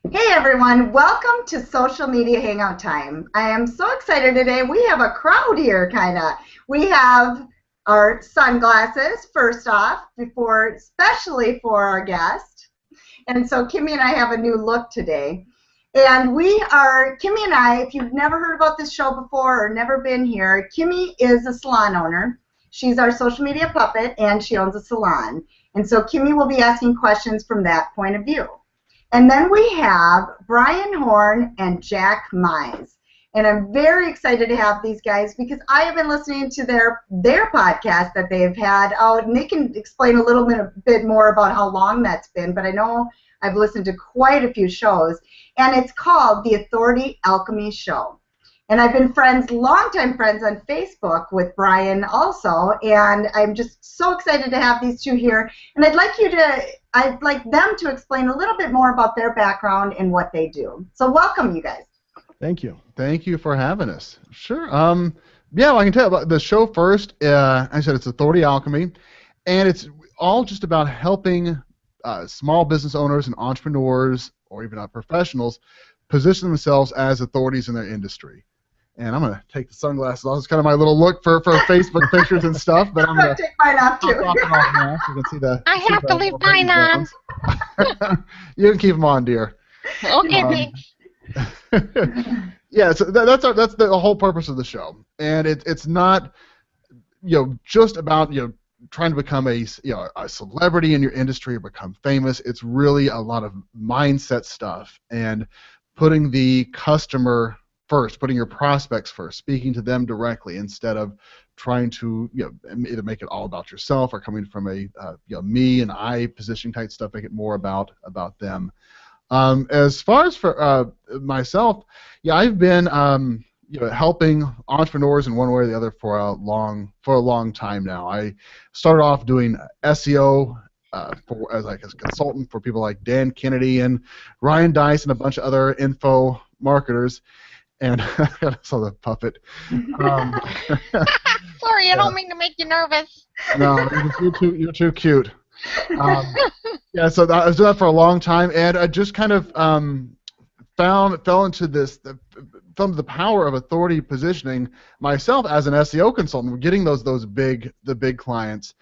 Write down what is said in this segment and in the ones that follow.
Hey everyone, welcome to Social Media Hangout Time. I am so excited today. We have a crowd here, kind of. We have our sunglasses, first off, especially for our guest. And so Kimmy and I have a new look today. And Kimmy and I, if you've never heard about this show before or never been here, Kimmy is a salon owner. She's our social media puppet, and she owns a salon. And so Kimmy will be asking questions from that point of view. And then we have Brian Horn and Jack Mize. And I'm very excited to have these guys because I have been listening to their podcast that they've had out, and they can explain a little bit more about how long that's been, but I know I've listened to quite a few shows. And it's called The Authority Alchemy Show. And I've been longtime friends on Facebook with Brian also, and I'm just so excited to have these two here. And I'd like them to explain a little bit more about their background and what they do. So welcome, you guys. Thank you. Thank you for having us. Sure. Yeah, well, I can tell you about the show first. I said it's Authority Alchemy, and it's all just about helping small business owners and entrepreneurs, or even professionals, position themselves as authorities in their industry. And I'm going to take the sunglasses off. It's kind of my little look for Facebook pictures and stuff. But I'm going to take mine off, too. Off now so you can see I have to leave mine on. You can keep them on, dear. Okay, thanks. Yeah, so that's the whole purpose of the show. And it's not just about trying to become a celebrity in your industry or become famous. It's really a lot of mindset stuff and putting the customer first, putting your prospects first, speaking to them directly instead of trying to either make it all about yourself or coming from a me and I positioning type stuff, make it more about them. As far as for myself, I've been helping entrepreneurs in one way or the other for a long time now. I started off doing SEO as a consultant for people like Dan Kennedy and Ryan Dice and a bunch of other info marketers. And I saw the puppet. Sorry, I don't mean to make you nervous. No, you're too cute. Yeah, so I was doing that for a long time, and I just kind of fell into the power of authority positioning myself as an SEO consultant, getting the big clients,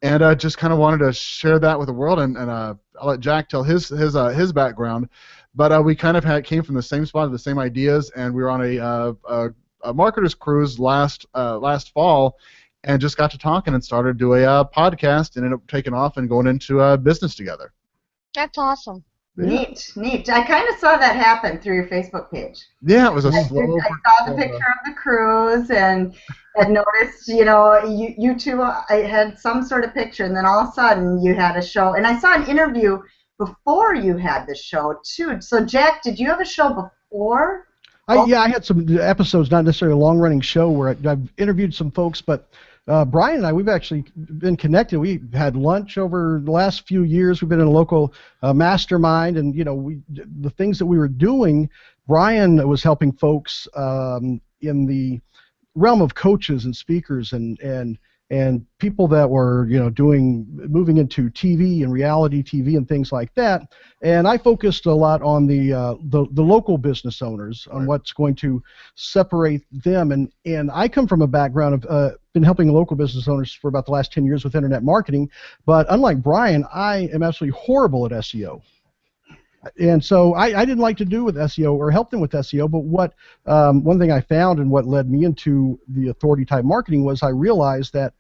and I just kind of wanted to share that with the world. And I'll let Jack tell his background. But we kind of came from the same spot, the same ideas, and we were on a marketer's cruise last fall, and just got to talking and started doing a podcast, and ended up taking off and going into business together. That's awesome. Yeah. Neat. I kind of saw that happen through your Facebook page. Yeah, it was I saw the picture of the cruise and had noticed, you two, I had some sort of picture, and then all of a sudden you had a show, and I saw an interview before you had the show too. So Jack, did you have a show before? I had some episodes, not necessarily a long-running show, where I've interviewed some folks, but Brian and I, we've actually been connected. We had lunch over the last few years. We've been in a local mastermind, and the things that we were doing, Brian was helping folks in the realm of coaches and speakers and people that were moving into TV and reality TV and things like that. And I focused a lot on the local business owners, on what's going to separate them. And I come from a background of been helping local business owners for about the last 10 years with internet marketing. But unlike Brian, I am absolutely horrible at SEO. And so I didn't like to do with SEO or help them with SEO, but what one thing I found and what led me into the authority type marketing was I realized that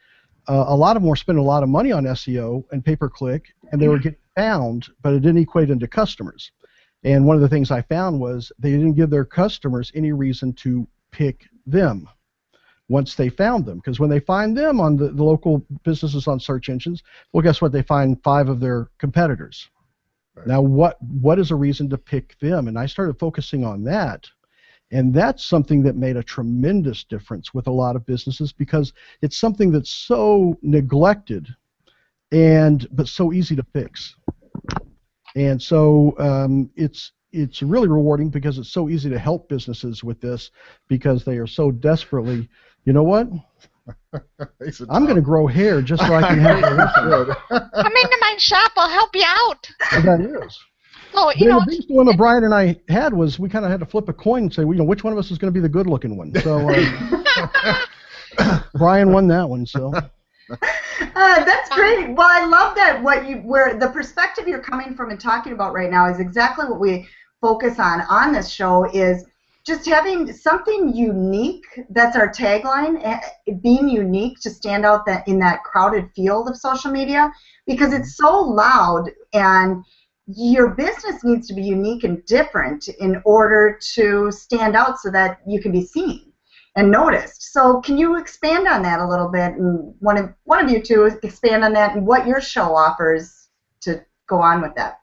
a lot of them were spending a lot of money on SEO and pay-per-click, and they were getting found, but it didn't equate into customers. And one of the things I found was they didn't give their customers any reason to pick them once they found them, because when they find them on the local businesses on search engines, well, guess what? They find 5 of their competitors. Right. Now, what is a reason to pick them? And I started focusing on that, and that's something that made a tremendous difference with a lot of businesses, because it's something that's so neglected, but so easy to fix. And so it's really rewarding because it's so easy to help businesses with this, because they are so desperately, you know what? I'm going to grow hair just so I can have it. Come into my shop. I'll help you out. That is. So, The biggest dilemma Brian and I had was we kind of had to flip a coin and say, well, which one of us is going to be the good-looking one. So Brian won that one. So that's great. Well, I love that where the perspective you're coming from and talking about right now is exactly what we focus on this show is just having something unique. That's our tagline, being unique to stand out in that crowded field of social media because it's so loud and your business needs to be unique and different in order to stand out so that you can be seen and noticed. So can you expand on that a little bit, and one of you two expand on that and what your show offers to go on with that?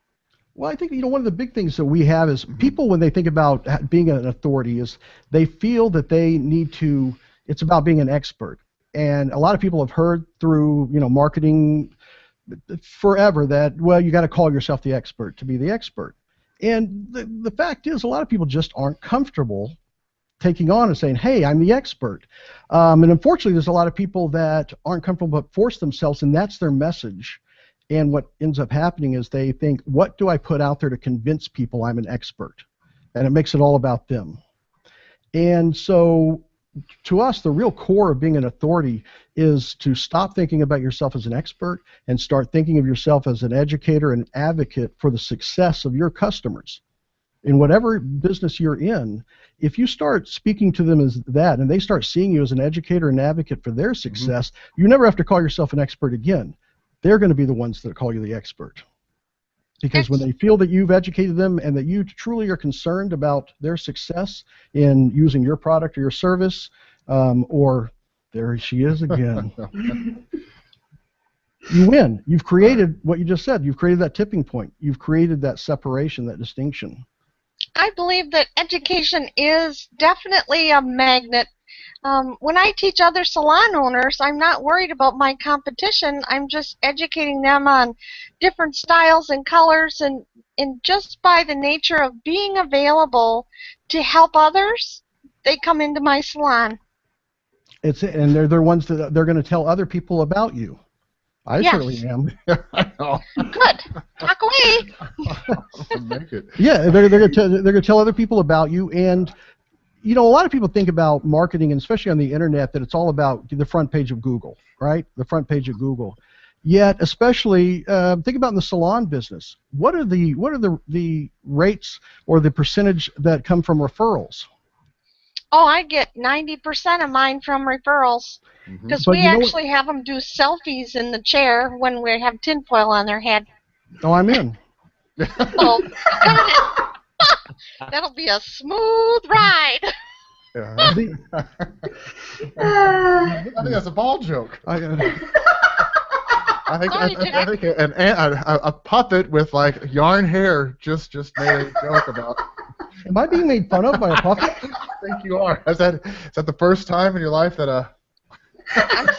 Well, I think one of the big things that we have is people when they think about being an authority is they feel that they need to. It's about being an expert, and a lot of people have heard through marketing forever that you got to call yourself the expert to be the expert, and the fact is a lot of people just aren't comfortable taking on and saying, hey, I'm the expert. And unfortunately, there's a lot of people that aren't comfortable but force themselves, and that's their message. And what ends up happening is they think, what do I put out there to convince people I'm an expert? And it makes it all about them. And so to us, the real core of being an authority is to stop thinking about yourself as an expert and start thinking of yourself as an educator and advocate for the success of your customers. In whatever business you're in, if you start speaking to them as that and they start seeing you as an educator and advocate for their success, you never have to call yourself an expert again. They're going to be the ones that call you the expert. Because when they feel that you've educated them and that you truly are concerned about their success in using your product or your service, or there she is again, you win. You've created what you just said. You've created that tipping point. You've created that separation, that distinction. I believe that education is definitely a magnet. When I teach other salon owners, I'm not worried about my competition. I'm just educating them on different styles and colors, and just by the nature of being available to help others, they come into my salon. And they're ones that they're going to tell other people about you. I certainly am. I know. Good. Talk away. Make it. Yeah, they're going to tell other people about you, and a lot of people think about marketing, and especially on the internet, that it's all about the front page of Google, right? The front page of Google. Yet, especially think about in the salon business. What are the rates or the percentage that come from referrals? Oh, I get 90% of mine from referrals because we actually have them do selfies in the chair when we have tinfoil on their head. Oh, I'm in. Oh, that'll be a smooth ride. Yeah. I think that's a ball joke. I think a puppet with like yarn hair just made a joke about. Am I being made fun of by a puppet? I think you are. Is that the first time in your life that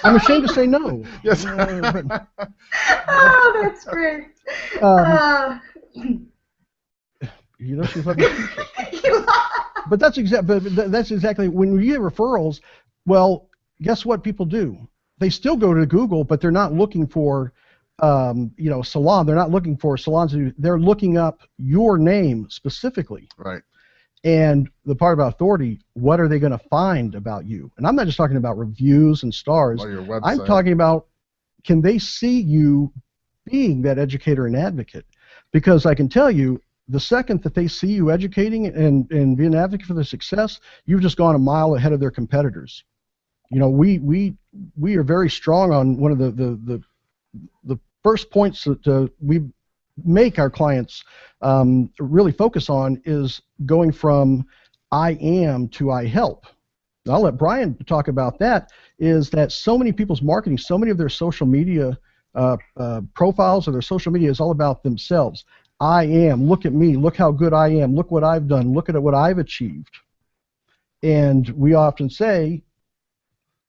I'm ashamed to say no. Yes. Oh, that's great. She's like, but that's exactly when you get referrals. Well, guess what people do? They still go to Google, but they're not looking for, salon. They're not looking for salons. They're looking up your name specifically. Right. And the part about authority, what are they going to find about you? And I'm not just talking about reviews and stars. Or your website. I'm talking about, can they see you being that educator and advocate? Because I can tell you, the second that they see you educating and being an advocate for their success, you've just gone a mile ahead of their competitors. We are very strong on one of the first points that we make our clients really focus on is going from I am to I help. And I'll let Brian talk about that. Is that so many people's marketing, so many of their social media profiles or their social media is all about themselves. I am. Look at me. Look how good I am. Look what I've done. Look at what I've achieved. And we often say,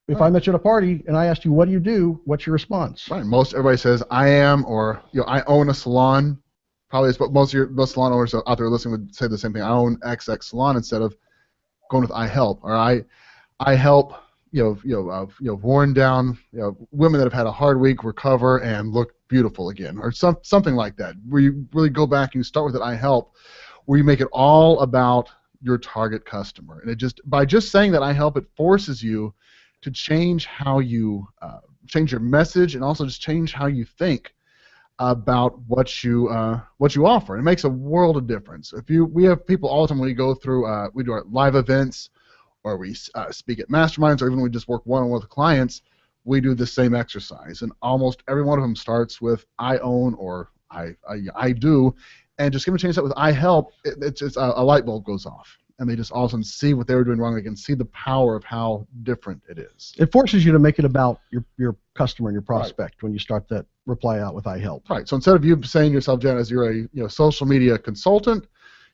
if I met you at a party and I asked you, what do you do? What's your response? Right. Everybody says I am, or I own a salon. Probably it's what most salon owners out there listening would say the same thing. I own XX salon instead of going with I help, or I help worn down women that have had a hard week recover and look beautiful again, or something like that, where you really go back and you start with it, I help, where you make it all about your target customer. And it just, by just saying that I help, it forces you to change how you change your message, and also just change how you think about what you offer. It makes a world of difference. We have people all the time when we go through, we do our live events, or we speak at masterminds, or even we just work one-on-one with clients, we do the same exercise. And almost every one of them starts with I own, or I do, and just give them a change that with I help, it's a light bulb goes off. And they just all of a sudden see what they were doing wrong. They can see the power of how different it is. It forces you to make it about your customer and your prospect when you start that reply out with I help. Right. So instead of you saying yourself, Jen, as you're a social media consultant,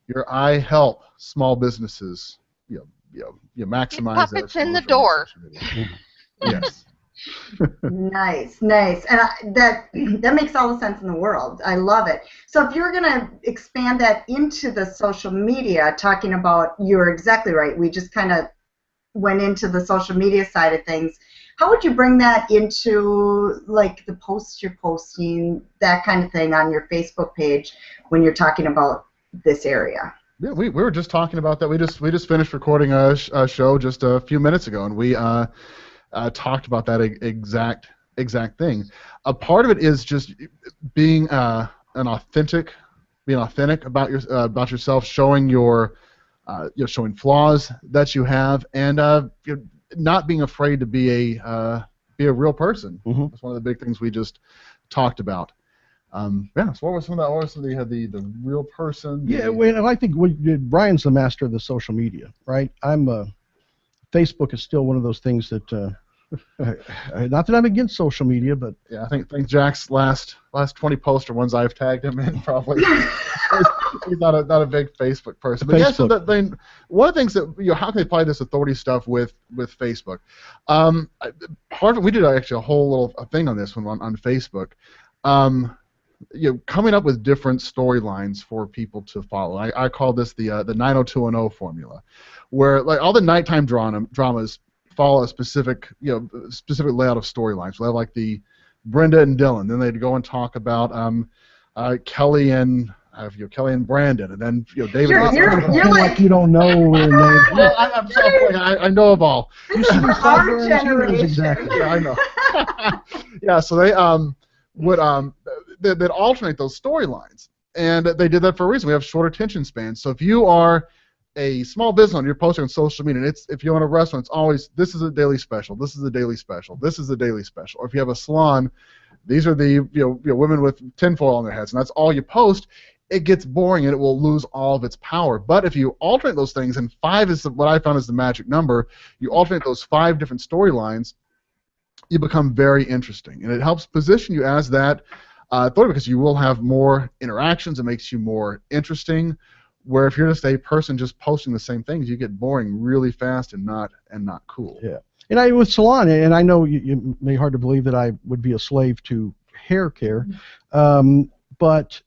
you're I help small businesses, maximize puppets in the door. Yes. Nice. And that makes all the sense in the world. I love it. So if you're going to expand that into the social media, talking about, you're exactly right, we just kind of went into the social media side of things. How would you bring that into, like, the posts you're posting, that kind of thing on your Facebook page when you're talking about this area? Yeah, we were just talking about that. We just finished recording a show just a few minutes ago, and we talked about that exact thing. A part of it is just being authentic about yourself, showing showing flaws that you have, and not being afraid to be a real person. Mm-hmm. That's one of the big things we just talked about. So what were some of the real person? Yeah, and I think Brian's the master of the social media, right? Facebook is still one of those things that, not that I'm against social media, but yeah, I think Jack's last 20 posts are ones I've tagged him in. Probably he's not a big Facebook person. But Facebook. Yeah, so one of the things that how can they apply this authority stuff with Facebook? Part of it, we did actually a whole little thing on this one on Facebook. Coming up with different storylines for people to follow. I call this the 90210 formula, where like all the nighttime dramas follow a specific layout of storylines. We'll have like the Brenda and Dylan, then they'd go and talk about Kelly and Brandon, and then David. You're like you don't know their names. Well, I'm so funny. I know of all. This is our generation. Exactly. Yeah, I know. Yeah, so they would they'd alternate those storylines, and they did that for a reason. We have short attention spans. So if you are a small business owner, you're posting on social media, and if you own a restaurant, it's always, this is a daily special, this is a daily special, this is a daily special. Or if you have a salon, these are the women with tinfoil on their heads, and that's all you post. It gets boring, and it will lose all of its power. But if you alternate those things, and 5 is what I found is the magic number, you alternate those 5 different storylines, you become very interesting, and it helps position you as that authority, because you will have more interactions. It makes you more interesting. Where if you're just a person just posting the same things, you get boring really fast and not cool. Yeah, and with salon, and I know you may be hard to believe that I would be a slave to hair care, but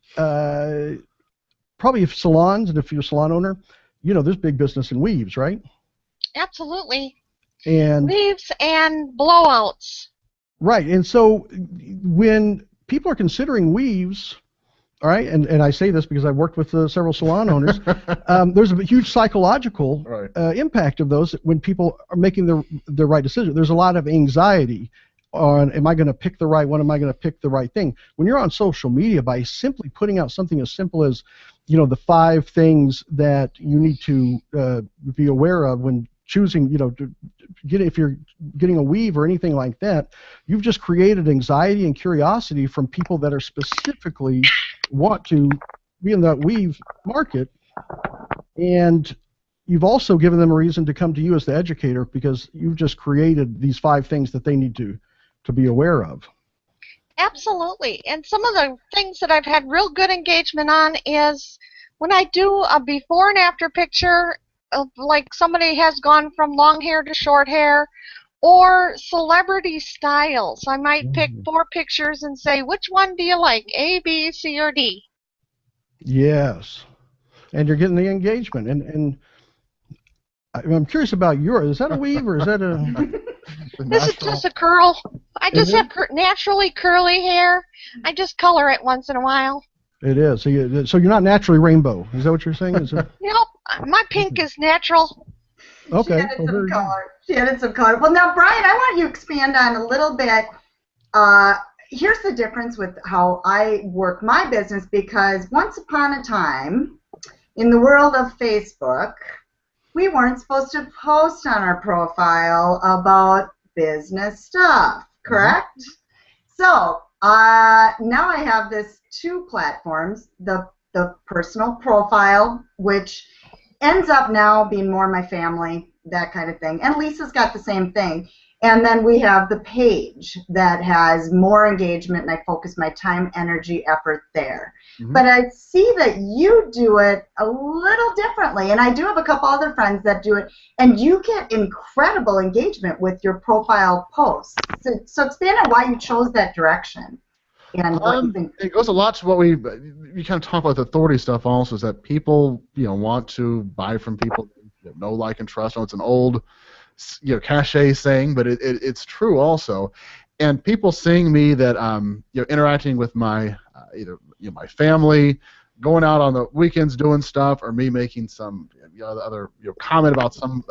probably if salons, and if you're a salon owner, there's big business in weaves, right? Absolutely. And weaves and blowouts. Right, and so when people are considering weaves, all right, and I say this because I've worked with several salon owners, there's a huge psychological impact of those when people are making the right decision. There's a lot of anxiety on, am I going to pick the right one? Am I going to pick the right thing? When you're on social media, by simply putting out something as simple as, the 5 things that you need to be aware of when choosing, if you're getting a weave or anything like that, you've just created anxiety and curiosity from people that are specifically want to be in that weave market, and you've also given them a reason to come to you as the educator, because you've just created these 5 things that they need to be aware of. Absolutely. And some of the things that I've had real good engagement on is when I do a before and after picture of, like, somebody has gone from long hair to short hair, or celebrity styles. I might pick 4 pictures and say, which one do you like, A, B, C, or D? Yes. And you're getting the engagement. And I'm curious about yours. Is that a weave or is that a... This is just a curl. I just have naturally curly hair. I just color it once in a while. It is. So you're not naturally rainbow. Is that what you're saying? Is it? Nope. My pink is natural. Okay. She added some color. She added some color. Well, now, Brian, I want you to expand on a little bit. Here's the difference with how I work my business, because once upon a time, in the world of Facebook, we weren't supposed to post on our profile about business stuff, correct? Mm-hmm. So now I have this 2 platforms, the personal profile, which ends up now being more my family, that kind of thing. And Lisa's got the same thing. And then we have the page that has more engagement, and I focus my time, energy, effort there. Mm-hmm. But I see that you do it a little differently, and I do have a couple other friends that do it, and you get incredible engagement with your profile posts. So expand on why you chose that direction. And what you think. It goes a lot to what we kind of talk about the authority stuff also, is that people want to buy from people they know, like, and trust. It's an old cliche saying, but it's true also. And people seeing me that interacting with my either my family, going out on the weekends doing stuff, or me making some other comment about some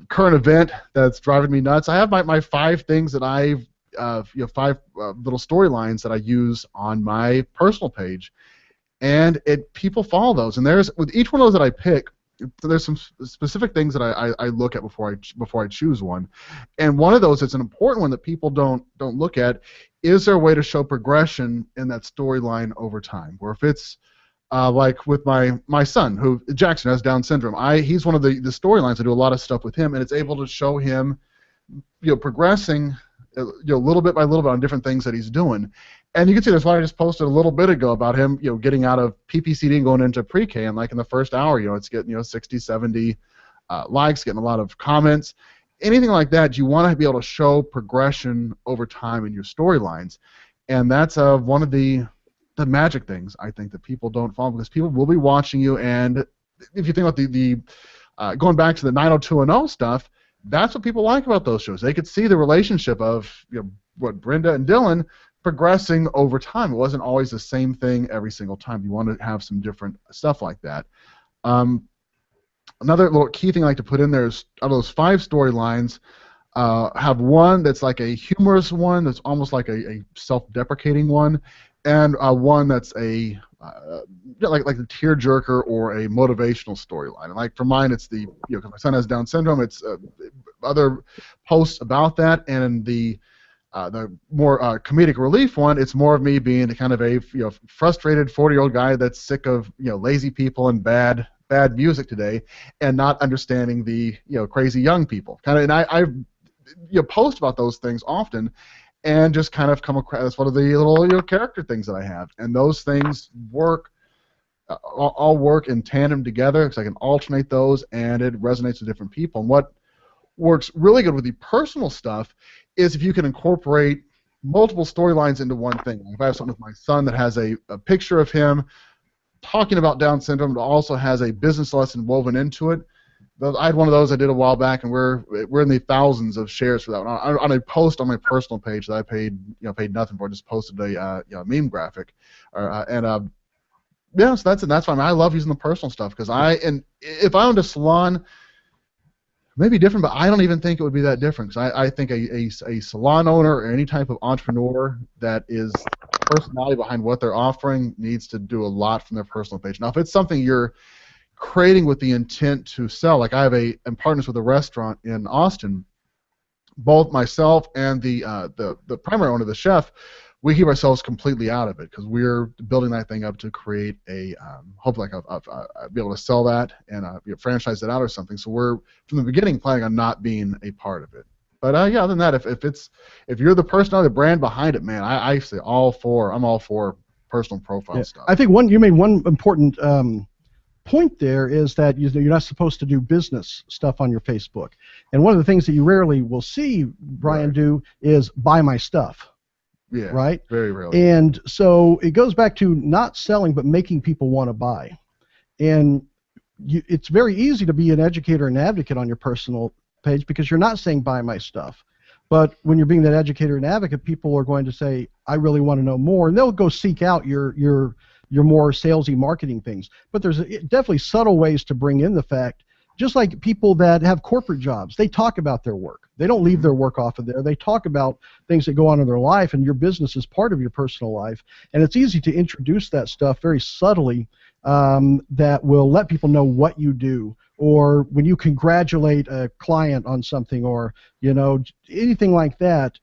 current event that's driving me nuts. I have my 5 things that I've 5 little storylines that I use on my personal page, and people follow those. And there's with each one of those that I pick, there's some specific things that I look at before I choose one. And one of those, it's an important one that people don't look at. Is there a way to show progression in that storyline over time? Or if it's like with my son, who Jackson has Down syndrome, he's one of the storylines. I do a lot of stuff with him, and it's able to show him progressing little bit by little bit on different things that he's doing. And you can see that's why I just posted a little bit ago about him, getting out of PPCD and going into pre-K, and like in the first hour, it's getting 60, 70 likes, getting a lot of comments. Anything like that, you want to be able to show progression over time in your storylines, and that's one of the magic things I think that people don't follow, because people will be watching you. And if you think about the going back to the 90210 stuff, that's what people like about those shows. They could see the relationship of what Brenda and Dylan progressing over time. It wasn't always the same thing every single time. You want to have some different stuff like that. Another little key thing I like to put in there is, out of those 5 storylines, have one that's like a humorous one, that's almost like a self-deprecating one, and one that's a like a tearjerker or a motivational storyline. And like for mine, it's the because my son has Down syndrome. It's other posts about that, and the more comedic relief one, it's more of me being kind of a frustrated 40-year-old guy that's sick of lazy people and bad music today, and not understanding the crazy young people. And I post about those things often, and just kind of come across. That's one of the little character things that I have, and those things work. All work in tandem together, because I can alternate those, and it resonates with different people. And what works really good with the personal stuff is if you can incorporate multiple storylines into one thing. If I have something with my son that has a picture of him talking about Down syndrome, but also has a business lesson woven into it. I had one of those I did a while back, and we're in the thousands of shares for that one. On a post on my personal page that I paid nothing for, I just posted a meme graphic, yeah, so that's fine. I love using the personal stuff, because if I owned a salon, maybe different, but I don't even think it would be that different. Because I think a salon owner or any type of entrepreneur that is personality behind what they're offering needs to do a lot from their personal page. Now, if it's something you're creating with the intent to sell, like I'm partners with a restaurant in Austin, both myself and the primary owner, the chef, we keep ourselves completely out of it, because we're building that thing up to create a hopefully be able to sell that and franchise that out or something. So we're from the beginning planning on not being a part of it. But yeah, other than that, if you're the personality, the brand behind it, man, I say I'm all for personal profile stuff. I think you made one important point there, is that you're not supposed to do business stuff on your Facebook. And one of the things that you rarely will see Brian do is buy my stuff. Yeah, right? Very rarely. And so it goes back to not selling, but making people want to buy. And it's very easy to be an educator and advocate on your personal page because you're not saying buy my stuff. But when you're being that educator and advocate, people are going to say, I really want to know more, and they'll go seek out your more salesy marketing things. But there's definitely subtle ways to bring in the fact, just like people that have corporate jobs, they talk about their work. They don't leave their work off of there. They talk about things that go on in their life, and your business is part of your personal life. And it's easy to introduce that stuff very subtly that will let people know what you do, or when you congratulate a client on something, or anything like that.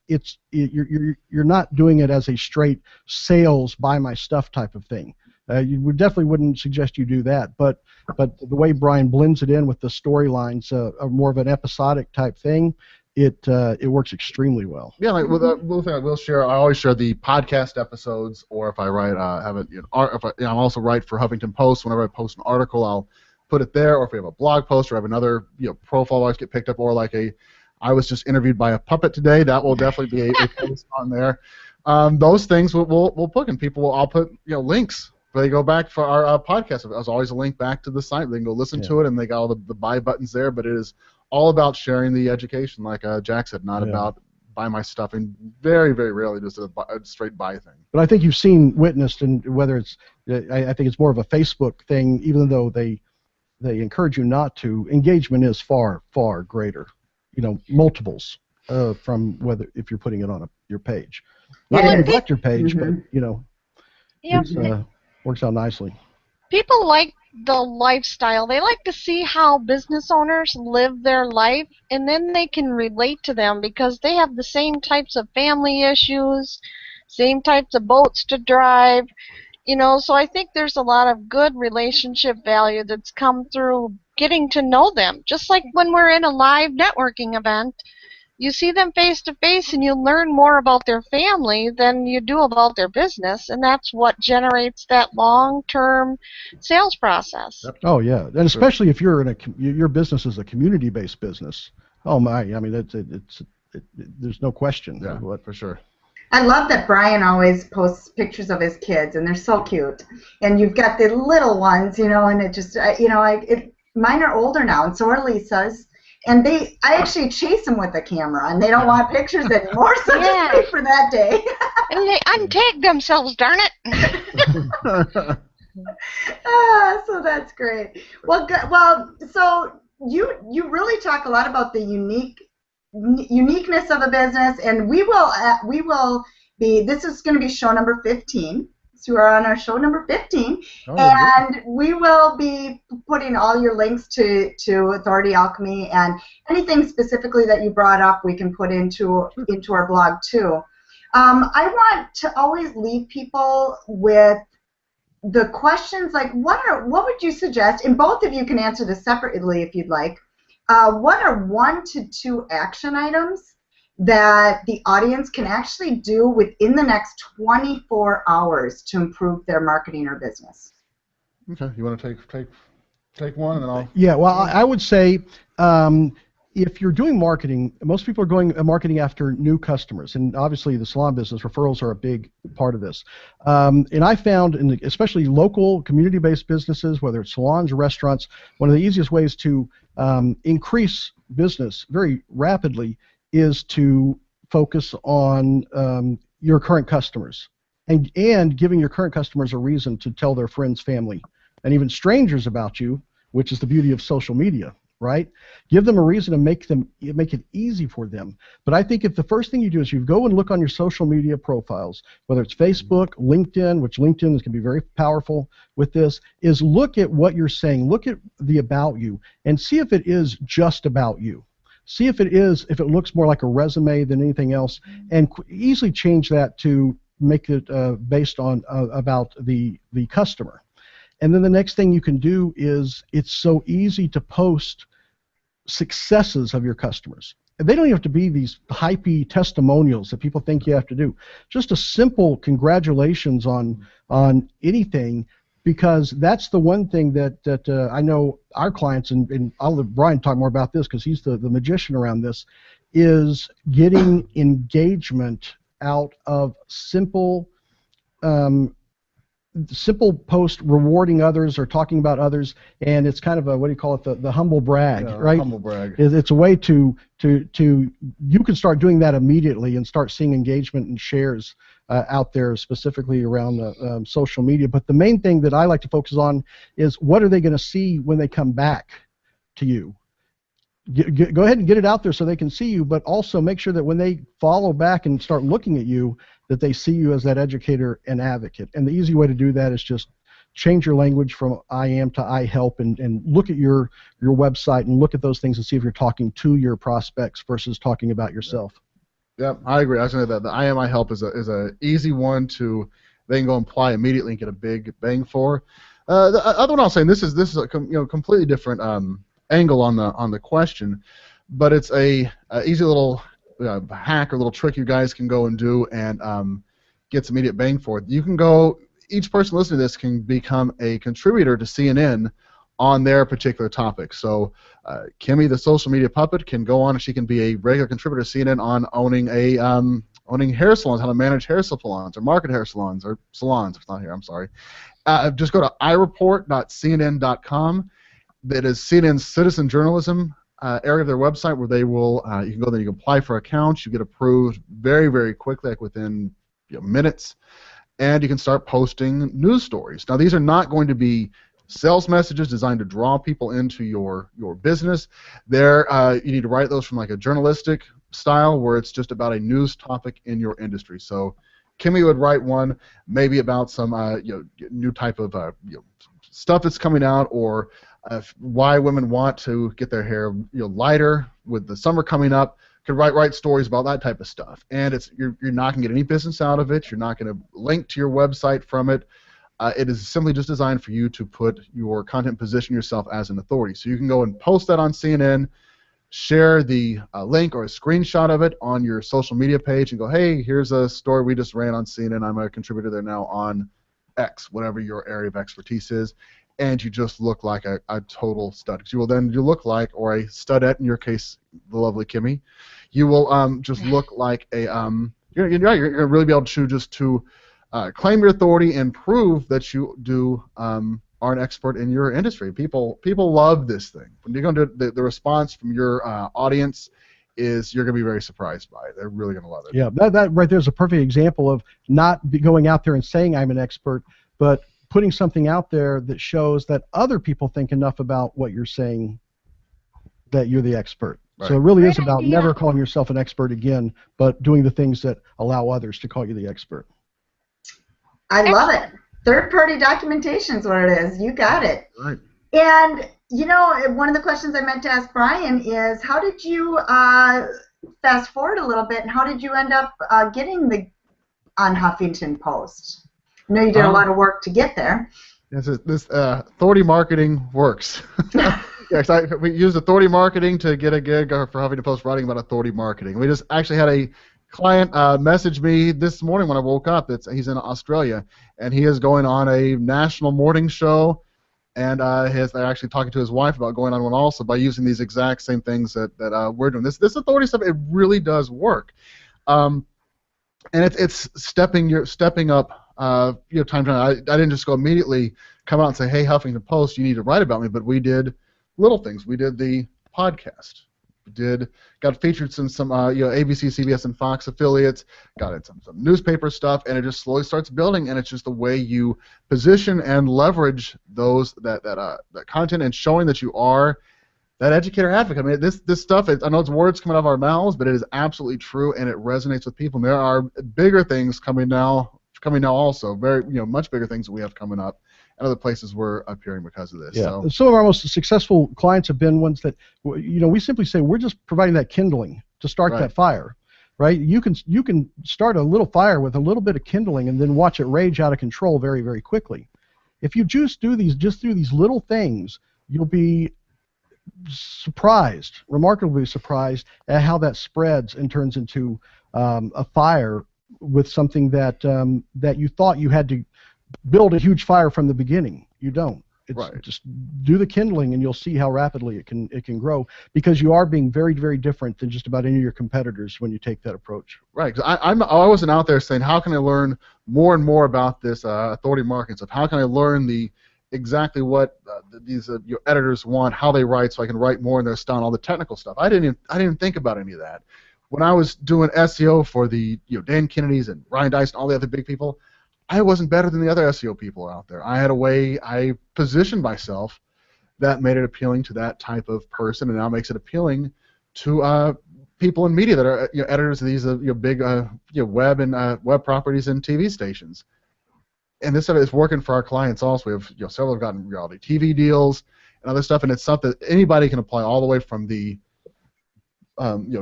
You're not doing it as a straight sales buy my stuff type of thing. You definitely wouldn't suggest you do that, but the way Brian blends it in with the storylines, are more of an episodic type thing. It works extremely well. Yeah, like we'll share. I always share the podcast episodes, or if I write, I'm also write for Huffington Post. Whenever I post an article, I'll put it there. Or if we have a blog post, or have another profile, always get picked up. Or like I was just interviewed by a puppet today. That will definitely be a post on there. Those things we'll put, and I'll put links. They go back for our podcast. There's always a link back to the site. They can go listen to it, and they got all the buy buttons there. But it is all about sharing the education, like Jack said, not about buy my stuff, and very, very rarely just a straight buy thing. But I think you've witnessed, and whether it's, I think it's more of a Facebook thing, even though they encourage you not to. Engagement is far, far greater, multiples from if you're putting it on your page. Not to neglect your page, but it works out nicely. People like the lifestyle. They like to see how business owners live their life, and then they can relate to them because they have the same types of family issues, same types of boats to drive. So I think there's a lot of good relationship value that's come through getting to know them. Just like when we're in a live networking event, you see them face to face and you learn more about their family than you do about their business, and that's what generates that long-term sales process. Yep. Oh yeah, and especially if you're your business is a community-based business. Oh my, I mean there's no question. Yeah, for sure. I love that Brian always posts pictures of his kids, and they're so cute. And you've got the little ones, and it just, mine are older now, and so are Lisa's. And I actually chase them with the camera, and they don't want pictures anymore, so just wait for that day. And they untag themselves, darn it. So that's great. Well, so you really talk a lot about the uniqueness of a business, and we will be. This is going to be show number 15. So we're on our show number 15, and we will be putting all your links to Authority Alchemy, and anything specifically that you brought up we can put into our blog too. I want to always leave people with the questions like, what would you suggest, and both of you can answer this separately if you'd like, what are 1 to 2 action items that the audience can actually do within the next 24 hours to improve their marketing or business? Okay, you want to take one, and then I'll. Yeah, well, I would say if you're doing marketing, most people are going marketing after new customers, and obviously the salon business referrals are a big part of this. And I found, especially local community-based businesses, whether it's salons or restaurants, one of the easiest ways to increase business very rapidly is to focus on your current customers, and giving your current customers a reason to tell their friends, family, and even strangers about you, which is the beauty of social media, right? Give them a reason to make it easy for them. But I think if the first thing you do is you go and look on your social media profiles, whether it's Facebook, LinkedIn, which LinkedIn can be very powerful with this, is look at what you're saying, look at the about you, and see if it is just about you. See if it looks more like a resume than anything else, and easily change that to make it based on about the customer. And then the next thing you can do is, it's so easy to post successes of your customers. And they don't even have to be these hypey testimonials that people think you have to do. Just a simple congratulations on anything, because that's the one thing that I know our clients, and I'll let Brian talk more about this because he's the magician around this, is getting engagement out of simple simple post rewarding others or talking about others, and it's kind of a, what do you call it, the humble brag, right? Humble brag. It's a way to you can start doing that immediately and start seeing engagement and shares out there, specifically around social media. But the main thing that I like to focus on is, what are they going to see when they come back to you? Go ahead and get it out there so they can see you, but also make sure that when they follow back and start looking at you, that they see you as that educator and advocate. And the easy way to do that is just change your language from I am to I help, and look at your website and look at those things and see if you're talking to your prospects versus talking about yourself. Yeah, I agree. I was going to say that the I am, I help is a easy one to then go apply immediately and get a big bang for. The other one I'll say, and this is a completely different angle on the question, but it's a easy little hack or little trick you guys can go and do and get some immediate bang for it. You can go, each person listening to this can become a contributor to CNN on their particular topic. So Kimmy, the social media puppet, can go on and she can be a regular contributor to CNN on owning hair salons, how to manage hair salons or market hair salons or salons. It's not here, I'm sorry. Just go to ireport.cnn.com. That is CNN's citizen journalism area of their website, where they will you can go there, you can apply for accounts, you get approved very, very quickly, like within minutes, and you can start posting news stories. Now, these are not going to be sales messages designed to draw people into your business. You need to write those from like a journalistic style, where it's just about a news topic in your industry. So Kimmy would write one maybe about some new type of stuff that's coming out, or why women want to get their hair lighter with the summer coming up. Could write stories about that type of stuff, and you're not going to get any business out of it. You're not going to link to your website from it. It is simply just designed for you to put your content, position yourself as an authority. So you can go and post that on CNN, share the link or a screenshot of it on your social media page, and go, hey, here's a story we just ran on CNN. I'm a contributor there now on X, whatever your area of expertise is. And you just look like a total stud. You look like, or a studette in your case, the lovely Kimmy. You will just look like a you're going to really be able to claim your authority and prove that you are an expert in your industry. People love this thing. When you're going to the response from your audience is, you're going to be very surprised by it. They're really going to love it. Yeah, that right there is a perfect example of not going out there and saying I'm an expert, but putting something out there that shows that other people think enough about what you're saying that you're the expert. Right. So it really is about never calling yourself an expert again, but doing the things that allow others to call you the expert. I love it. Third-party documentation is what it is. You got it. Right. And, one of the questions I meant to ask Brian is, how did you fast forward a little bit, and how did you end up getting on Huffington Post? I know you did a lot of work to get there. Yes, this authority marketing works. Yes, we used authority marketing to get a gig for Huffington Post writing about authority marketing. We just actually had a client message me this morning when I woke up. He's in Australia, and he is going on a national morning show, and they're actually talking to his wife about going on one also by using these exact same things that we're doing. This authority stuff, it really does work, and it's stepping up. Time to I didn't just go immediately come out and say, hey, Huffington Post, you need to write about me, but we did little things. We did the podcast. Got featured in some ABC, CBS, and Fox affiliates, got in some newspaper stuff, and it just slowly starts building, and it's just the way you position and leverage that content and showing that you are that educator advocate. I mean, this stuff, I know it's words coming out of our mouths, but it is absolutely true, and it resonates with people. And there are bigger things coming now also, very much bigger things that we have coming up, and other places we're appearing because of this. Yeah. So. Some of our most successful clients have been ones that we simply say, we're just providing that kindling to start that fire, right? You can start a little fire with a little bit of kindling and then watch it rage out of control very, very quickly. If you just do these little things, you'll be remarkably surprised at how that spreads and turns into a fire with something that you thought you had to build a huge fire from the beginning. You don't. It's Right. just do the kindling, and you'll see how rapidly it can grow, because you are being very, very different than just about any of your competitors when you take that approach. Right. 'Cause I wasn't out there saying, how can I learn more and more about this authority marketing stuff? How can I learn exactly what these your editors want, how they write, so I can write more in their style, and all the technical stuff. I didn't even think about any of that. When I was doing SEO for the Dan Kennedy's and Ryan Dice and all the other big people, I wasn't better than the other SEO people out there. I had a way I positioned myself that made it appealing to that type of person, and now makes it appealing to people in media that are editors of these big web and web properties and TV stations. And this stuff is working for our clients also. We have several have gotten reality TV deals and other stuff, and it's something that anybody can apply, all the way from the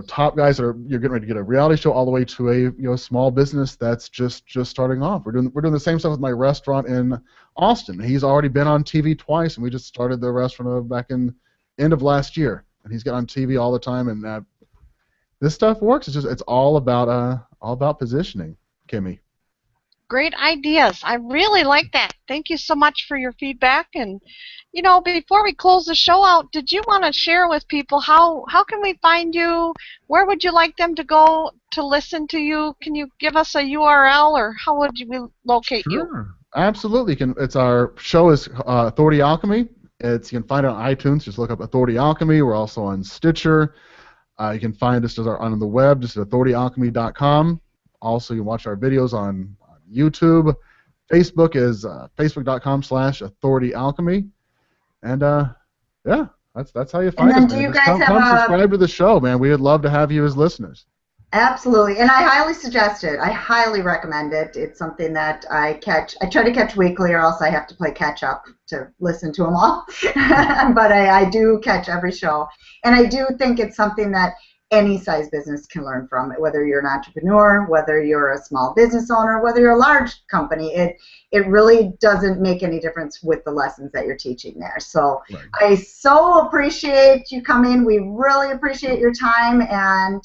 top guys that are getting ready to get a reality show, all the way to a small business that's just starting off. We're doing the same stuff with my restaurant in Austin. He's already been on TV twice, and we just started the restaurant back in end of last year, and he's got on TV all the time. And this stuff works. It's all about positioning, Kimmy. Great ideas. I really like that. Thank you so much for your feedback. And, before we close the show out, did you want to share with people how can we find you? Where would you like them to go to listen to you? Can you give us a URL, or how would we locate you? Sure. Absolutely. Our show is Authority Alchemy. You can find it on iTunes. Just look up Authority Alchemy. We're also on Stitcher. You can find us on the web, just at authorityalchemy.com. Also, you can watch our videos on YouTube. Facebook is facebook.com/authorityalchemy. And that's how you find us. Do you guys come subscribe to the show, man. We would love to have you as listeners. Absolutely, and I highly suggest it. I highly recommend it. It's something that I try to catch weekly, or else I have to play catch up to listen to them all. But I do catch every show, and I do think it's something that any size business can learn from, whether you're an entrepreneur, whether you're a small business owner, whether you're a large company. It really doesn't make any difference with the lessons that you're teaching there. So right. I so appreciate you coming. We really appreciate your time, and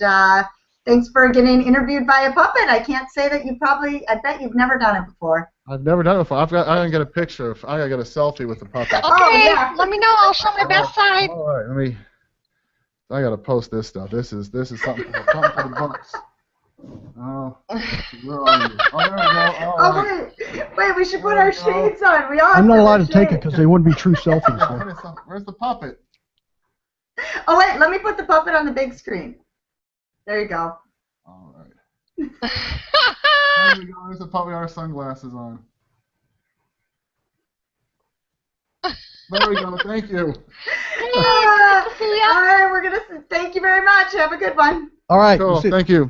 thanks for getting interviewed by a puppet. I can't say that I bet you've never done it before. I've never done it before. I gotta get a picture. I gotta get a selfie with the puppet. Okay, oh, yeah. Let me know. I'll show my best side. All right, I gotta post this stuff. This is something for the books. Oh, where are you? Oh, there we go. Wait, we should put our shades on. I'm not allowed to take it because they wouldn't be true selfies. So. Where's the puppet? Oh wait, let me put the puppet on the big screen. There you go. All right. There we go. There's the puppet with our sunglasses on. There we go. Thank you. All right, we're gonna thank you very much. Have a good one. All right. Cool. Thank you.